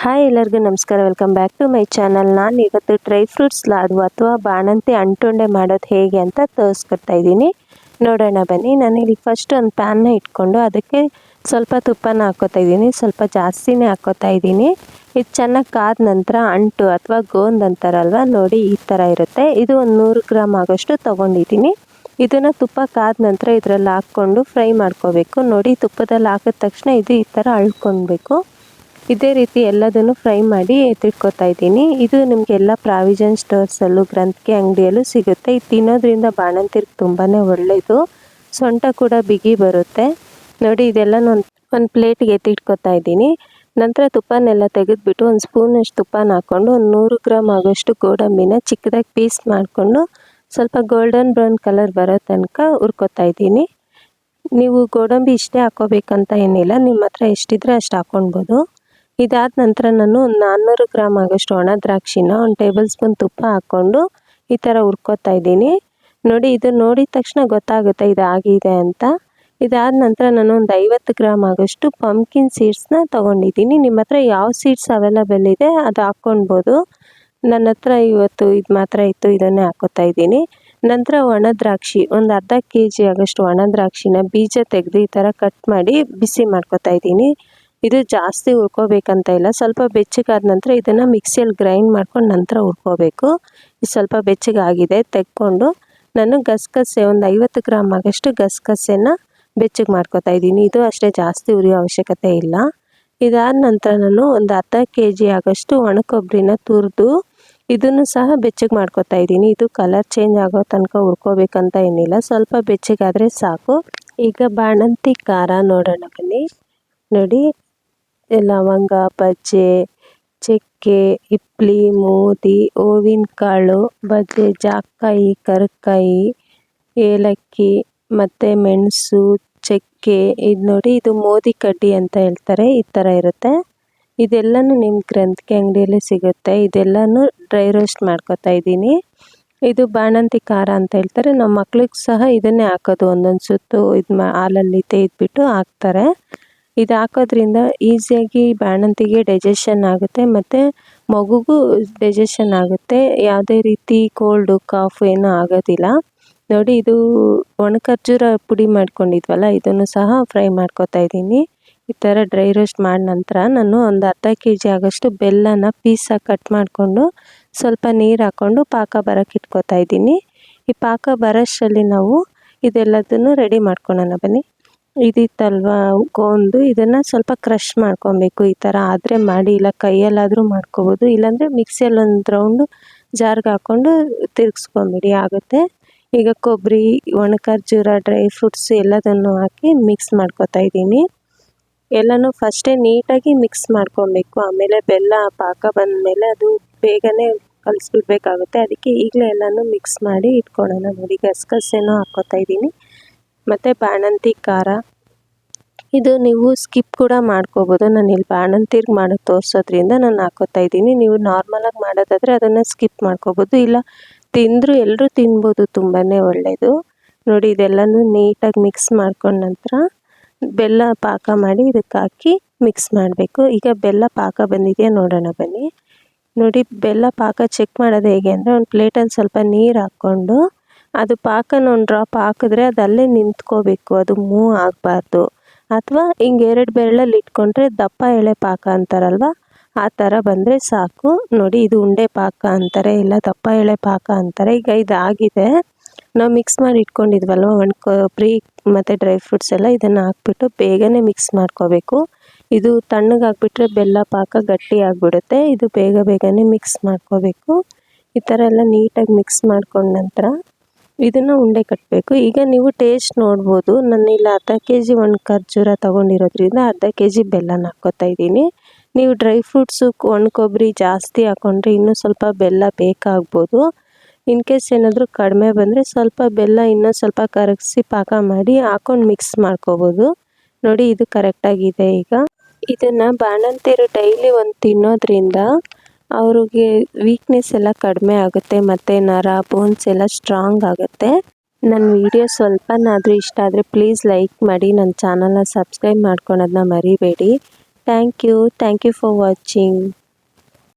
Hi ಎಲ್ಲರಿಗೂ ನಮಸ್ಕಾರ, welcome back to my channel. ನಾನು ಇವತ್ತು ಡ್ರೈ ಫ್ರೂಟ್ಸ್ ಲಾಡು ಅಥವಾ ಬಾಣಂತಿ ಅಂಟುಂಡೆ ಮಾಡೋದು ಹೇಗೆ ಅಂತ ತೋರಿಸ್ಕೊಡ್ತಾ ಇದ್ದೀನಿ. ನೋಡೋಣ ಬನ್ನಿ. ನಾನಿಲ್ಲಿ ಫಸ್ಟ್ ಒಂದು ಪ್ಯಾನ್ನ ಇಟ್ಕೊಂಡು ಅದಕ್ಕೆ ಸ್ವಲ್ಪ ತುಪ್ಪನ ಹಾಕ್ಕೋತಾ ಇದ್ದೀನಿ. ಸ್ವಲ್ಪ ಜಾಸ್ತಿನೇ ಹಾಕ್ಕೋತಾ ಇದ್ದೀನಿ. ಇದು ಚೆನ್ನಾಗಿ ಕಾದ ನಂತರ ಅಂಟು ಅಥವಾ ಗೋಂದ್ ಅಂತಾರಲ್ವ, ನೋಡಿ ಈ ಥರ ಇರುತ್ತೆ. ಇದು ಒಂದು 100 ಗ್ರಾಮ್ ಆಗೋಷ್ಟು ತೊಗೊಂಡಿದ್ದೀನಿ. ಇದನ್ನು ತುಪ್ಪ ಕಾದ ನಂತರ ಇದರಲ್ಲಿ ಹಾಕ್ಕೊಂಡು ಫ್ರೈ ಮಾಡ್ಕೋಬೇಕು. ನೋಡಿ, ತುಪ್ಪದಲ್ಲಿ ಹಾಕಿದ ತಕ್ಷಣ ಇದು ಈ ಥರ ಅಳ್ಕೊಳ್ಬೇಕು. ಇದೇ ರೀತಿ ಎಲ್ಲದನ್ನು ಫ್ರೈ ಮಾಡಿ ಎತ್ತಿಟ್ಕೊತಾ ಇದ್ದೀನಿ. ಇದು ನಿಮಗೆಲ್ಲ ಪ್ರಾವಿಷನ್ ಸ್ಟೋರ್ಸಲ್ಲೂ ಗ್ರಂಥಿಗೆ ಅಂಗಡಿಯಲ್ಲೂ ಸಿಗುತ್ತೆ. ಇದು ತಿನ್ನೋದ್ರಿಂದ ಬಾಣಂತಿರ್ಗೆ ತುಂಬಾ ಒಳ್ಳೆಯದು. ಸೊಂಟ ಕೂಡ ಬಿಗಿ ಬರುತ್ತೆ. ನೋಡಿ, ಇದೆಲ್ಲ ಒಂದು ಪ್ಲೇಟ್ಗೆ ಎತ್ತಿಟ್ಕೊತಾ ಇದ್ದೀನಿ. ನಂತರ ತುಪ್ಪನೆಲ್ಲ ತೆಗೆದುಬಿಟ್ಟು ಒಂದು ಸ್ಪೂನಷ್ಟು ತುಪ್ಪನ ಹಾಕ್ಕೊಂಡು ಒಂದು 100 ಗ್ರಾಮ್ ಆಗೋಷ್ಟು ಗೋಡಂಬಿನ ಚಿಕ್ಕದಾಗಿ ಪೀಸ್ ಮಾಡಿಕೊಂಡು ಸ್ವಲ್ಪ ಗೋಲ್ಡನ್ ಬ್ರೌನ್ ಕಲರ್ ಬರೋ ತನಕ ಹುರ್ಕೊತಾ ಇದ್ದೀನಿ. ನೀವು ಗೋಡಂಬಿ ಇಷ್ಟೇ ಹಾಕ್ಕೋಬೇಕಂತ ಏನಿಲ್ಲ, ನಿಮ್ಮ ಹತ್ರ ಎಷ್ಟಿದ್ರೆ ಅಷ್ಟು ಹಾಕ್ಕೊಳ್ಬೋದು. ಇದಾದ ನಂತರ ನಾನು ಒಂದು 400 ಗ್ರಾಮ್ ಆಗೋಷ್ಟು ಒಣ ದ್ರಾಕ್ಷಿನ 1 ಟೇಬಲ್ ಸ್ಪೂನ್ ತುಪ್ಪ ಹಾಕ್ಕೊಂಡು ಈ ಥರ ಹುರ್ಕೊತಾ ಇದ್ದೀನಿ. ನೋಡಿ, ಇದು ನೋಡಿದ ತಕ್ಷಣ ಗೊತ್ತಾಗುತ್ತೆ ಇದು ಆಗಿದೆ ಅಂತ. ಇದಾದ ನಂತರ ನಾನು ಒಂದು 50 ಗ್ರಾಮ್ ಆಗೋಷ್ಟು ಪಂಪ್ಕಿನ್ ಸೀಡ್ಸ್ನ ತೊಗೊಂಡಿದ್ದೀನಿ. ನಿಮ್ಮ ಹತ್ರ ಯಾವ ಸೀಡ್ಸ್ ಅವೈಲಬಲ್ ಇದೆ ಅದು ಹಾಕ್ಕೊಳ್ಬೋದು. ನನ್ನ ಹತ್ರ ಇವತ್ತು ಇದು ಮಾತ್ರ ಇತ್ತು, ಇದನ್ನೇ ಹಾಕ್ಕೋತಾ ಇದ್ದೀನಿ. ನಂತರ ಒಣ ದ್ರಾಕ್ಷಿ ಒಂದು ಅರ್ಧ kg ಆಗೋಷ್ಟು ಒಣ ದ್ರಾಕ್ಷಿನ ಬೀಜ ತೆಗೆದು ಈ ಥರ ಕಟ್ ಮಾಡಿ ಬಿಸಿ ಮಾಡ್ಕೊತಾ ಇದ್ದೀನಿ. ಇದು ಜಾಸ್ತಿ ಹುರ್ಕೋಬೇಕಂತ ಇಲ್ಲ, ಸ್ವಲ್ಪ ಬೆಚ್ಚಗಾದ ನಂತರ ಇದನ್ನು ಮಿಕ್ಸಿಯಲ್ಲಿ ಗ್ರೈಂಡ್ ಮಾಡ್ಕೊಂಡು ನಂತರ ಹುರ್ಕೋಬೇಕು. ಇದು ಸ್ವಲ್ಪ ಬೆಚ್ಚಗಾಗಿದೆ. ತೆಕ್ಕೊಂಡು ನಾನು ಗಸಗಸೆ ಒಂದು 50 ಗ್ರಾಮ್ ಆಗೋಷ್ಟು ಗಸಗಸೆನ ಬೆಚ್ಚಗೆ ಮಾಡ್ಕೊತಾ ಇದ್ದೀನಿ. ಇದು ಅಷ್ಟೇ, ಜಾಸ್ತಿ ಹುರಿಯೋ ಅವಶ್ಯಕತೆ ಇಲ್ಲ. ಇದಾದ ನಂತರ ನಾನು ಒಂದು ಅರ್ಧ kg ಆಗೋಷ್ಟು ಒಣ ಕೊಬ್ಬರಿನ ತುರಿದು ಇದನ್ನು ಸಹ ಬೆಚ್ಚಗೆ ಮಾಡ್ಕೊತಾ ಇದ್ದೀನಿ. ಇದು ಕಲರ್ ಚೇಂಜ್ ಆಗೋ ತನಕ ಹುರ್ಕೋಬೇಕಂತ ಏನಿಲ್ಲ, ಸ್ವಲ್ಪ ಬೆಚ್ಚಗಾದರೆ ಸಾಕು. ಈಗ ಬಾಣಂತಿ ಖಾರ ನೋಡೋಣ ಬನ್ನಿ. ನೋಡಿ, ಲವಂಗ, ಬಜ್ಜೆ, ಚಕ್ಕೆ, ಹಿಪ್ಲಿ, ಮೋದಿ, ಹೂವಿನ ಕಾಳು, ಬಜ್ಜೆ, ಜಾಕಾಯಿ, ಕರಕಾಯಿ, ಏಲಕ್ಕಿ ಮತ್ತು ಮೆಣಸು, ಚಕ್ಕೆ. ಇದು ನೋಡಿ, ಇದು ಮೋದಿ ಕಡ್ಡಿ ಅಂತ ಹೇಳ್ತಾರೆ. ಈ ಥರ ಇರುತ್ತೆ. ಇದೆಲ್ಲನೂ ನಿಮ್ಮ ಗ್ರಂಥಿಗೆ ಅಂಗಡಿಯಲ್ಲಿ ಸಿಗುತ್ತೆ. ಇದೆಲ್ಲನೂ ಡ್ರೈ ರೋಸ್ಟ್ ಮಾಡ್ಕೊತಾ ಇದ್ದೀನಿ. ಇದು ಬಾಣಂತಿ ಖಾರ ಅಂತ ಹೇಳ್ತಾರೆ. ನಮ್ಮ ಮಕ್ಳಿಗೆ ಸಹ ಇದನ್ನೇ ಹಾಕೋದು. ಒಂದೊಂದು ಸುತ್ತು ಇದು ಹಾಲಲ್ಲಿ ತೆಗೆದ್ಬಿಟ್ಟು ಹಾಕ್ತಾರೆ. ಇದು ಹಾಕೋದ್ರಿಂದ ಈಸಿಯಾಗಿ ಬಾಣಂತಿಗೆ ಡೈಜೆಷನ್ ಆಗುತ್ತೆ ಮತ್ತು ಮಗುಗೂ ಡೈಜೆಷನ್ ಆಗುತ್ತೆ. ಯಾವುದೇ ರೀತಿ ಕೋಲ್ಡು ಕಾಫು ಏನೂ ಆಗೋದಿಲ್ಲ. ನೋಡಿ, ಇದು ಒಣ ಖರ್ಜೂರ ಪುಡಿ ಮಾಡ್ಕೊಂಡಿದ್ವಲ್ಲ, ಇದನ್ನು ಸಹ ಫ್ರೈ ಮಾಡ್ಕೊತಾ ಇದ್ದೀನಿ. ಈ ಥರ ಡ್ರೈ ರೋಸ್ಟ್ ಮಾಡಿದ ನಂತರ ನಾನು ಒಂದು ಅರ್ಧ kg ಆಗೋಷ್ಟು ಬೆಲ್ಲನ ಪೀಸಾಗಿ ಕಟ್ ಮಾಡಿಕೊಂಡು ಸ್ವಲ್ಪ ನೀರು ಹಾಕ್ಕೊಂಡು ಪಾಕ ಬರೋಕ್ಕೆ ಇಟ್ಕೊತಾ ಇದ್ದೀನಿ. ಈ ಪಾಕ ಬರೋಷ್ಟರಲ್ಲಿ ನಾವು ಇದೆಲ್ಲದನ್ನು ರೆಡಿ ಮಾಡ್ಕೊಳ್ಳೋಣ ಬನ್ನಿ. ಇದಿತ್ತಲ್ವ ಗೋಂದು, ಇದನ್ನು ಸ್ವಲ್ಪ ಕ್ರಷ್ ಮಾಡ್ಕೊಬೇಕು. ಈ ಥರ ಆದರೆ ಮಾಡಿ, ಇಲ್ಲ ಕೈಯಲ್ಲಾದರೂ ಮಾಡ್ಕೋಬೋದು, ಇಲ್ಲಾಂದರೆ ಮಿಕ್ಸಿಯಲ್ಲಿ ಒಂದು ರೌಂಡು ಜಾರ್ಗೆ ಹಾಕ್ಕೊಂಡು ತಿರುಗಿಸ್ಕೊಂಬಿಡಿ, ಆಗುತ್ತೆ. ಈಗ ಕೊಬ್ಬರಿ, ಒಣ ಖರ್ಜೂರ, ಡ್ರೈ ಫ್ರೂಟ್ಸ್ ಎಲ್ಲದನ್ನು ಹಾಕಿ ಮಿಕ್ಸ್ ಮಾಡ್ಕೊತಾ ಇದ್ದೀನಿ. ಎಲ್ಲನೂ ಫಸ್ಟೇ ನೀಟಾಗಿ ಮಿಕ್ಸ್ ಮಾಡ್ಕೊಬೇಕು. ಆಮೇಲೆ ಬೆಲ್ಲ ಪಾಕ ಬಂದಮೇಲೆ ಅದು ಬೇಗನೆ ಕಲಿಸ್ಬಿಡ್ಬೇಕಾಗುತ್ತೆ. ಅದಕ್ಕೆ ಈಗಲೇ ಎಲ್ಲನೂ ಮಿಕ್ಸ್ ಮಾಡಿ ಇಟ್ಕೊಳ್ಳೋಣ. ನೋಡಿ, ಗಸಗಸೆನೂ ಹಾಕ್ಕೋತಾ ಇದ್ದೀನಿ ಮತ್ತು ಬಾಣಂತಿ ಖಾರ. ಇದು ನೀವು ಸ್ಕಿಪ್ ಕೂಡ ಮಾಡ್ಕೋಬೋದು. ನಾನು ಇಲ್ಲಿ ಬಾಣಂತಿರ್ಗೆ ಮಾಡೋದು ತೋರಿಸೋದ್ರಿಂದ ನಾನು ಹಾಕ್ಕೋತಾ ಇದ್ದೀನಿ. ನೀವು ನಾರ್ಮಲಾಗಿ ಮಾಡೋದಾದರೆ ಅದನ್ನು ಸ್ಕಿಪ್ ಮಾಡ್ಕೋಬೋದು, ಇಲ್ಲ ತಿಂದರೂ ಎಲ್ಲರೂ ತಿನ್ಬೋದು, ತುಂಬಾ ಒಳ್ಳೆಯದು. ನೋಡಿ, ಇದೆಲ್ಲನೂ ನೀಟಾಗಿ ಮಿಕ್ಸ್ ಮಾಡ್ಕೊಂಡ ನಂತರ ಬೆಲ್ಲ ಪಾಕ ಮಾಡಿ ಇದಕ್ಕೆ ಹಾಕಿ ಮಿಕ್ಸ್ ಮಾಡಬೇಕು. ಈಗ ಬೆಲ್ಲ ಪಾಕ ಬಂದಿದೆಯಾ ನೋಡೋಣ ಬನ್ನಿ. ನೋಡಿ, ಬೆಲ್ಲ ಪಾಕ ಚೆಕ್ ಮಾಡೋದು ಹೇಗೆ ಅಂದರೆ, ಒಂದು ಪ್ಲೇಟಲ್ಲಿ ಸ್ವಲ್ಪ ನೀರು ಹಾಕ್ಕೊಂಡು ಅದು ಪಾಕನ ಒಂದು ಡ್ರಾಪ್ ಹಾಕಿದ್ರೆ ಅದು ಅಲ್ಲೇ ನಿಂತ್ಕೋಬೇಕು, ಅದು ಮೂವ್ ಆಗಬಾರ್ದು. ಅಥವಾ ಹಿಂಗೆ 2 ಬೆರಳಲ್ಲಿ ಇಟ್ಕೊಂಡ್ರೆ ದಪ್ಪ ಎಳೆ ಪಾಕ ಅಂತಾರಲ್ವ, ಆ ಥರ ಬಂದರೆ ಸಾಕು. ನೋಡಿ, ಇದು ಉಂಡೆ ಪಾಕ ಅಂತಾರೆ, ಇಲ್ಲ ದಪ್ಪ ಎಳೆ ಪಾಕ ಅಂತಾರೆ. ಈಗ ಇದಾಗಿದೆ. ನಾವು ಮಿಕ್ಸ್ ಮಾಡಿ ಇಟ್ಕೊಂಡಿದ್ವಲ್ವ ಒಣ ಕೊಬ್ಬರಿ ಮತ್ತು ಡ್ರೈ ಫ್ರೂಟ್ಸ್ ಎಲ್ಲ, ಇದನ್ನು ಹಾಕ್ಬಿಟ್ಟು ಬೇಗನೆ ಮಿಕ್ಸ್ ಮಾಡ್ಕೋಬೇಕು. ಇದು ತಣ್ಣಗಾಗ್ಬಿಟ್ರೆ ಬೆಲ್ಲ ಪಾಕ ಗಟ್ಟಿ ಆಗಿಬಿಡುತ್ತೆ. ಇದು ಬೇಗನೆ ಮಿಕ್ಸ್ ಮಾಡ್ಕೋಬೇಕು. ಈ ಥರ ಎಲ್ಲ ನೀಟಾಗಿ ಮಿಕ್ಸ್ ಮಾಡ್ಕೊಂಡ ನಂತರ ಇದನ್ನು ಉಂಡೆ ಕಟ್ಟಬೇಕು. ಈಗ ನೀವು ಟೇಸ್ಟ್ ನೋಡ್ಬೋದು. ನಾನು ಇಲ್ಲಿ ಅರ್ಧ kg ಒಣ ಖರ್ಜೂರ ತೊಗೊಂಡಿರೋದ್ರಿಂದ ಅರ್ಧ kg ಬೆಲ್ಲನ ಹಾಕ್ಕೋತಾ ಇದ್ದೀನಿ. ನೀವು ಡ್ರೈ ಫ್ರೂಟ್ಸು, ಒಣ ಕೊಬ್ಬರಿ ಜಾಸ್ತಿ ಹಾಕ್ಕೊಂಡ್ರೆ ಇನ್ನೂ ಸ್ವಲ್ಪ ಬೆಲ್ಲ ಬೇಕಾಗ್ಬೋದು. ಇನ್ ಕೇಸ್ ಏನಾದರೂ ಕಡಿಮೆ ಬಂದರೆ ಸ್ವಲ್ಪ ಬೆಲ್ಲ ಇನ್ನೂ ಸ್ವಲ್ಪ ಕರಗಿಸಿ ಪಾಕ ಮಾಡಿ ಹಾಕ್ಕೊಂಡು ಮಿಕ್ಸ್ ಮಾಡ್ಕೋಬೋದು. ನೋಡಿ, ಇದು ಕರೆಕ್ಟಾಗಿದೆ. ಈಗ ಇದನ್ನು ಬಾಣಂತಿರು ಡೈಲಿ ಒಂದು ತಿನ್ನೋದ್ರಿಂದ ಅವ್ರಿಗೆ ವೀಕ್ನೆಸ್ ಎಲ್ಲ ಕಡಿಮೆ ಆಗುತ್ತೆ ಮತ್ತು ನರ ಬೋನ್ಸ್ ಎಲ್ಲ ಸ್ಟ್ರಾಂಗ್ ಆಗುತ್ತೆ. ನನ್ನ ವಿಡಿಯೋ ಸ್ವಲ್ಪನಾದರೂ ಇಷ್ಟ ಆದರೆ ಪ್ಲೀಸ್ ಲೈಕ್ ಮಾಡಿ, ನನ್ನ ಚಾನಲ್ನ ಸಬ್ಸ್ಕ್ರೈಬ್ ಮಾಡ್ಕೊಳೋದನ್ನ ಮರಿಬೇಡಿ. Thank you for watching.